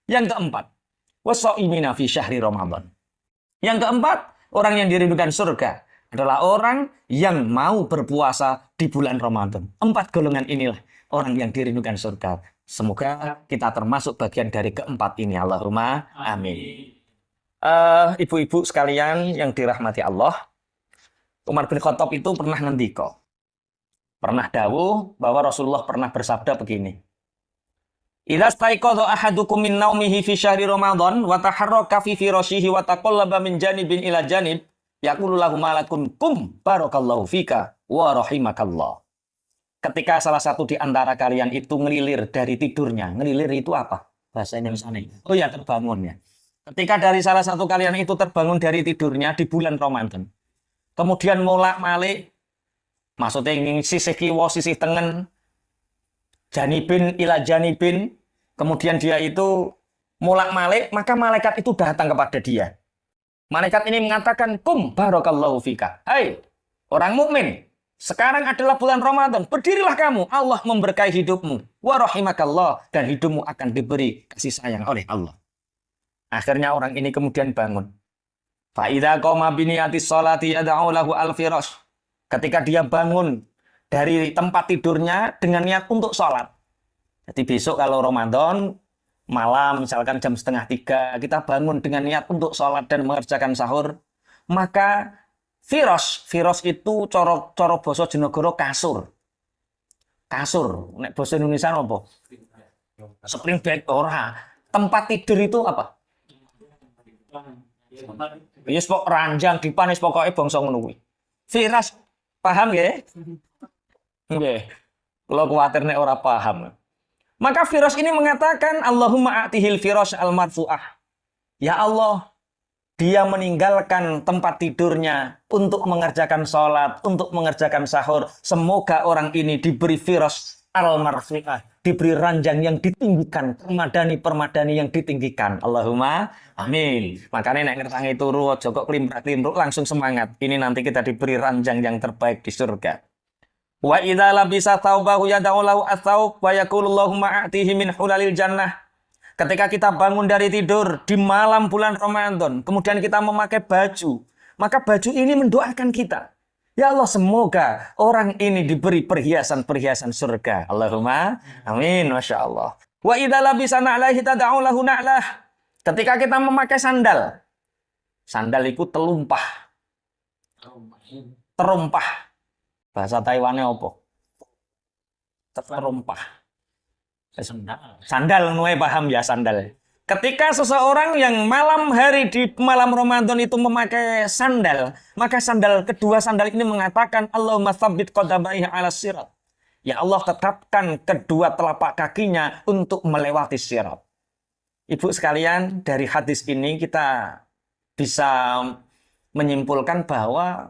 Yang keempat, wasoimina fi syahri Ramadan. Yang keempat, orang yang dirindukan surga adalah orang yang mau berpuasa di bulan Ramadan. 4 golongan inilah orang yang dirindukan surga. Semoga kita termasuk bagian dari keempat ini. Allahumma amin. Ibu-ibu sekalian yang dirahmati Allah, Umar bin Khattab itu pernah ngendika, pernah dawuh bahwa Rasulullah pernah bersabda begini. Idza staiqadha ahadukum min naumihi fi syahri Ramadan wa taharraka fi firashihi wa taqallaba min janibin ila janib yaqulu lahu malakun kum barakallahu fika wa rahimakallah. Ketika salah satu di antara kalian itu ngelilir dari tidurnya. Ngelilir itu apa? Bahasa Indonesia. Oh ya, terbangun ya. Ketika dari salah satu kalian itu terbangun dari tidurnya di bulan Ramadan. Kemudian molak-malik, maksudnya ingin sisih kiwa, sisih tengen, janibin ila janibin, kemudian dia itu molak-malik, maka malaikat itu datang kepada dia. Malaikat ini mengatakan, kum barakallahu fika. Hai, orang mukmin, sekarang adalah bulan Ramadan, berdirilah kamu, Allah memberkahi hidupmu, wa rahimakallah, dan hidupmu akan diberi kasih sayang oleh Allah. Akhirnya orang ini kemudian bangun. Fa idza qama bi niyatis sholati yad'u lahu al-firash. Ketika dia bangun dari tempat tidurnya dengan niat untuk sholat. Jadi besok kalau Ramadan malam misalkan jam 2:30 kita bangun dengan niat untuk sholat dan mengerjakan sahur, maka firos itu coro basa Jenegoro kasur. Kasur, nek basa Indonesia apa? Spring bed ora. Tempat tidur itu apa? Yes, pok ranjang dipanis pokoknya bangsa ngono kuwi. Firas paham nggih? Nggih. Kalau kuwatir nek ora paham. Maka Firas ini mengatakan Allahumma a'tihil firas al-marfu'ah. Ya Allah, dia meninggalkan tempat tidurnya untuk mengerjakan sholat, untuk mengerjakan sahur. Semoga orang ini diberi firas al-marfu'ah, diberi ranjang yang ditinggikan, permadani yang ditinggikan. Allahumma amin. Makanya nek ngertangi turu aja kok klimbrak-klimbruk, langsung semangat. Ini nanti kita diberi ranjang yang terbaik di surga. Wa idza labisa thawbahu yad'u lahu athawb wa yaqulu Allahumma a'tihi min hulalil jannah. Ketika kita bangun dari tidur di malam bulan Ramadan, kemudian kita memakai baju, maka baju ini mendoakan kita. Ya Allah, semoga orang ini diberi perhiasan-perhiasan surga. Allahumma amin. Masya Allah. Wa idza labisa na'laihi tad'u lahu na'lah. Ketika kita memakai sandal, sandal itu terumpah. Terumpah. Bahasa Taiwannya apa? Terumpah. Sandal, nuwe paham ya sandal. Ketika seseorang yang malam hari di malam Ramadan itu memakai sandal, maka kedua sandal ini mengatakan Allahumma tsabbit qadamaihi 'alas sirat. Ya Allah, tetapkan kedua telapak kakinya untuk melewati sirat. Ibu sekalian, dari hadis ini kita bisa menyimpulkan bahwa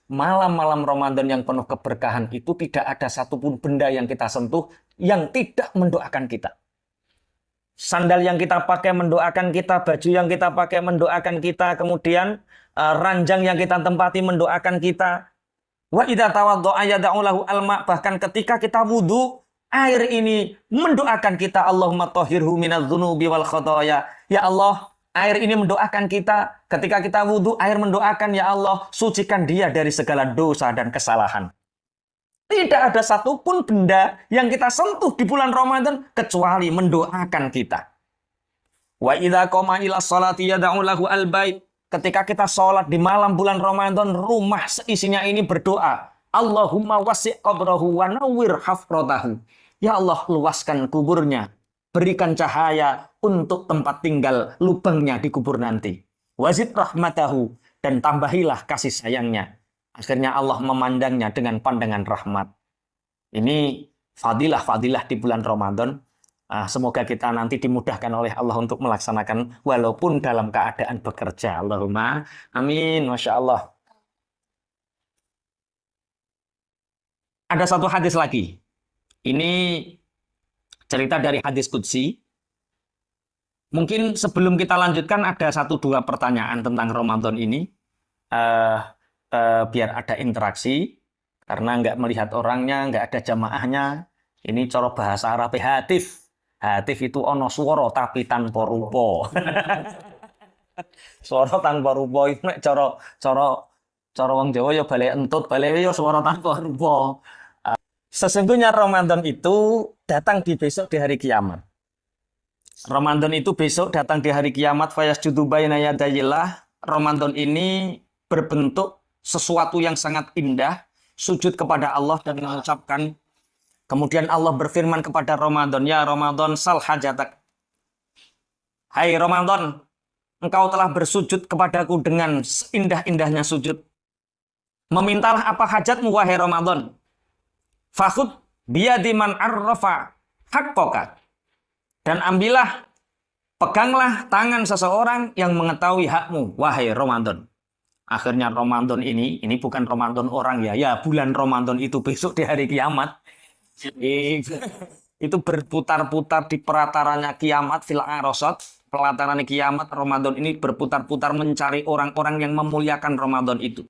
malam-malam Ramadan yang penuh keberkahan itu tidak ada satupun benda yang kita sentuh yang tidak mendoakan kita. Sandal yang kita pakai mendoakan kita, baju yang kita pakai mendoakan kita, kemudian ranjang yang kita tempati mendoakan kita. Wa idza tawaddaa yad'u lahu alma, bahkan ketika kita wudu, air ini mendoakan kita, Allahumma thahhirhu minadz-dzunubi wal khataaya. Ya Allah, air ini mendoakan kita. Ketika kita wudhu, air mendoakan, ya Allah, sucikan dia dari segala dosa dan kesalahan. Tidak ada satupun benda yang kita sentuh di bulan Ramadan kecuali mendoakan kita. Wa idza qama ila sholati yad'u lahu al-bait. Ketika kita sholat di malam bulan Ramadan, rumah seisinya ini berdoa. Allahumma wasi' qabrahu wa nawwir hafratahu. Ya Allah, luaskan kuburnya. Berikan cahaya untuk tempat tinggal lubangnya di kubur nanti. Wazid rahmatahu, dan tambahilah kasih sayangnya. Akhirnya Allah memandangnya dengan pandangan rahmat. Ini fadilah-fadilah di bulan Ramadan. Semoga kita nanti dimudahkan oleh Allah untuk melaksanakan walaupun dalam keadaan bekerja. Allahumma amin. Masya Allah. Ada satu hadis lagi. Ini cerita dari hadis qudsi. Mungkin sebelum kita lanjutkan ada 1-2 pertanyaan tentang Ramadan ini. Biar ada interaksi. Karena nggak melihat orangnya, nggak ada jamaahnya. Ini cara bahasa Arab hatif. Hatif itu ono swara tapi tanpa rupa. Swara tanpa rupa itu nek cara cara cara wong Jawa ya balik entut, balik ya swara tanpa rupa. Sesungguhnya Ramadan itu datang di besok di hari kiamat. Ramadan itu besok datang di hari kiamat, fayasjudu baina yadayillah. Ramadan ini berbentuk sesuatu yang sangat indah, sujud kepada Allah dan mengucapkan. Kemudian Allah berfirman kepada Ramadan, ya Ramadan sal hajatak. Hai Ramadan, engkau telah bersujud kepadaku dengan seindah-indahnya sujud. Memintalah apa hajatmu wahai Ramadan. Fakhud biyadi man arrafa haqqaka. Dan ambillah, peganglah tangan seseorang yang mengetahui hakmu, wahai Ramadan. Akhirnya Ramadan ini bukan Ramadan orang ya. Ya, bulan Ramadan itu besok di hari kiamat. Itu berputar-putar di perataranya kiamat, fil arasat. Pelataran kiamat, Ramadan ini berputar-putar mencari orang-orang yang memuliakan Ramadan itu.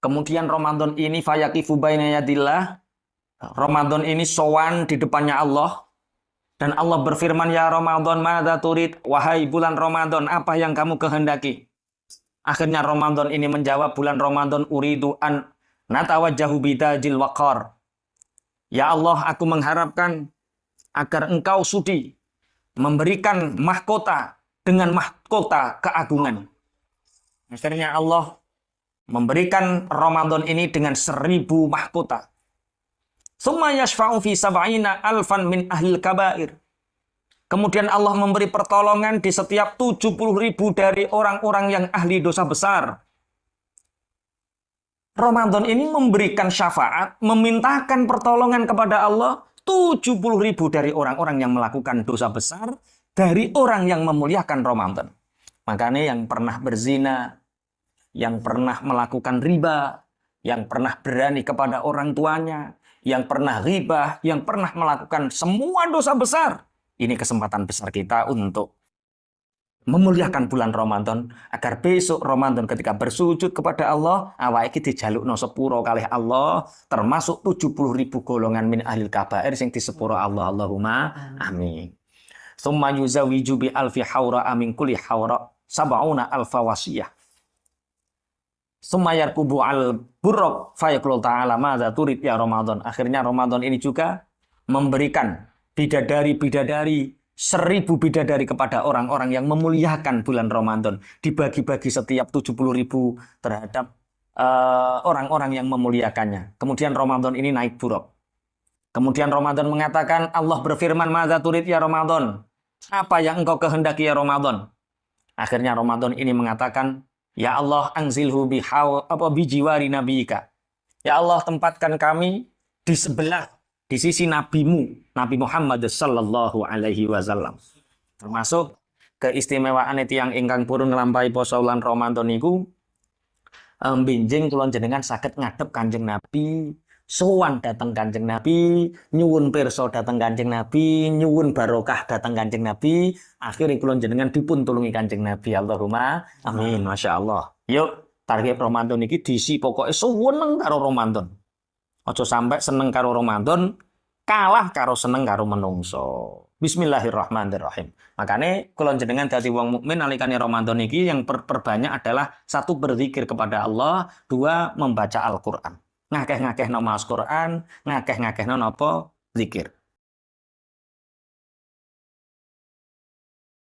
Kemudian Ramadan ini fayaqifu baina yadillah. Ramadan ini sowan di depannya Allah. Dan Allah berfirman, ya Ramadan, madza turid? Wahai bulan Ramadan, apa yang kamu kehendaki? Akhirnya Ramadan ini menjawab, bulan Ramadan uridu an natawajjahu bidajil waqar. Ya Allah, aku mengharapkan agar engkau sudi memberikan mahkota dengan mahkota keagungan. Akhirnya Allah memberikan Ramadan ini dengan 1000 mahkota. Tsumma yashfa'u fi sab'ina alfan min ahlil kabair. Kemudian Allah memberi pertolongan di setiap 70.000 dari orang-orang yang ahli dosa besar. Ramadan ini memberikan syafaat, memintakan pertolongan kepada Allah 70.000 dari orang-orang yang melakukan dosa besar, dari orang yang memuliakan Ramadan. Makanya yang pernah berzina, yang pernah melakukan riba, yang pernah berani kepada orang tuanya, yang pernah ghibah, yang pernah melakukan semua dosa besar. Ini kesempatan besar kita untuk memuliakan bulan Ramadan, agar besok Ramadan ketika bersujud kepada Allah, awake iki dijalukno sepuro kalih Allah, termasuk 70.000 golongan min ahlil kabair sing disepuro Allah. Allahumma amin. Tsumma yuzawiju bi alfi haura amin kulli haura sab'una alfa wasiyah. Sumayar kubu al buruk fayaqul ta'ala madza turid ya Ramadan. Akhirnya Ramadan ini juga memberikan bidadari-bidadari, 1000 bidadari kepada orang-orang yang memuliakan bulan Ramadan. Dibagi-bagi setiap 70.000 terhadap orang-orang yang memuliakannya. Kemudian Ramadan ini naik buruk. Kemudian Ramadan mengatakan, Allah berfirman, madza turid ya Ramadan. Apa yang engkau kehendaki ya Ramadan? Akhirnya Ramadan ini mengatakan, ya Allah, anzilhu bijiwari nabiyika. Ya Allah, tempatkan kami di sebelah, di sisi nabimu, Nabi Muhammad sallallahu alaihi wasallam. Termasuk keistimewaan tiyang ingkang purun nglampahi poso wulan Ramadan niku, benjing kula jenengan saged ngadhep Kanjeng Nabi, sowan dateng Kanjeng Nabi, nyuwun pirsa dateng Kanjeng Nabi, nyuwun barokah dateng Kanjeng Nabi, akhirnya kula jenengan dipun tulungi Kanjeng Nabi. Allahumma amin. Masya Allah. Yuk, target Ramadan iki diisi pokoknya seneng karo Ramadan. Aja sampai seneng karo Ramadan kalah karo seneng karo menungso. Bismillahirrahmanirrahim. Makanya kula jenengan dadi wong mukmin nalikane Ramadan iki yang perbanyak adalah 1 berzikir kepada Allah, 2 membaca Al-Qur'an. Ngakeh-ngakehno maos Quran, ngakeh-ngakehno napa zikir.